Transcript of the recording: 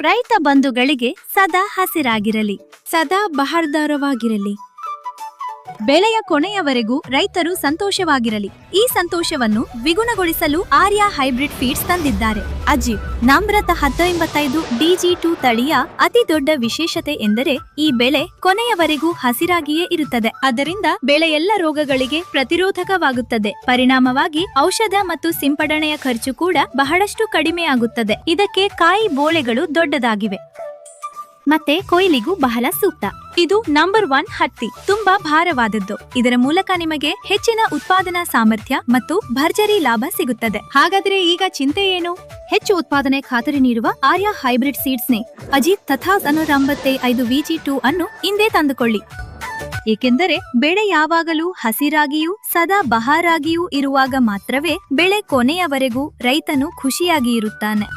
ರೈತ ಬಂಧುಗಳಿಗೆ ಸದಾ ಹಸಿರಾಗಿರಲಿ, ಸದಾ ಬಹರ್ದಾರವಾಗಿರಲಿ. ಬೆಳೆಯ ಕೊನೆಯವರೆಗೂ ರೈತರು ಸಂತೋಷವಾಗಿರಲಿ. ಈ ಸಂತೋಷವನ್ನು ದ್ವಿಗುಣಗೊಳಿಸಲು ಆರ್ಯ ಹೈಬ್ರಿಡ್ ಫೀಡ್ಸ್ ತಂದಿದ್ದಾರೆ. ಅಜೀವ್ ನಮ್ರತ 1085 DG2 ತಳಿಯ ಅತಿ ದೊಡ್ಡ ವಿಶೇಷತೆ ಎಂದರೆ ಈ ಬೆಳೆ ಕೊನೆಯವರೆಗೂ ಹಸಿರಾಗಿಯೇ ಇರುತ್ತದೆ. ಅದರಿಂದ ಬೆಳೆಯೆಲ್ಲ ರೋಗಗಳಿಗೆ ಪ್ರತಿರೋಧಕವಾಗುತ್ತದೆ. ಪರಿಣಾಮವಾಗಿ ಔಷಧ ಮತ್ತು ಸಿಂಪಡಣೆಯ ಖರ್ಚು ಕೂಡ ಬಹಳಷ್ಟು ಕಡಿಮೆಯಾಗುತ್ತದೆ. ಇದಕ್ಕೆ ಕಾಯಿ ಬೋಳೆಗಳು ದೊಡ್ಡದಾಗಿವೆ ಮತ್ತೆ ಕೊಯ್ಲಿಗೂ ಬಹಳ ಸೂಕ್ತ. ಇದು ನಂಬರ್ 1 ಹತ್ತಿ, ತುಂಬಾ ಭಾರವಾದದ್ದು. ಇದರ ಮೂಲಕ ನಿಮಗೆ ಹೆಚ್ಚಿನ ಉತ್ಪಾದನಾ ಸಾಮರ್ಥ್ಯ ಮತ್ತು ಭರ್ಜರಿ ಲಾಭ ಸಿಗುತ್ತದೆ. ಹಾಗಾದ್ರೆ ಈಗ ಚಿಂತೆ ಏನು? ಹೆಚ್ಚು ಉತ್ಪಾದನೆ ಖಾತರಿ ನೀಡುವ ಆರ್ಯ ಹೈಬ್ರಿಡ್ ಸೀಡ್ಸ್ ನೇ ಅಜಿತ್ ತಥಾ 1085 VG2 ಅನ್ನು ಇಂದೇ ತಂದುಕೊಳ್ಳಿ. ಏಕೆಂದರೆ ಬೆಳೆ ಯಾವಾಗಲೂ ಹಸಿರಾಗಿಯೂ ಸದಾ ಬಹಾರಾಗಿಯೂ ಇರುವಾಗ ಮಾತ್ರವೇ ಬೆಳೆ ಕೊನೆಯವರೆಗೂ ರೈತನು ಖುಷಿಯಾಗಿ ಇರುತ್ತಾನೆ.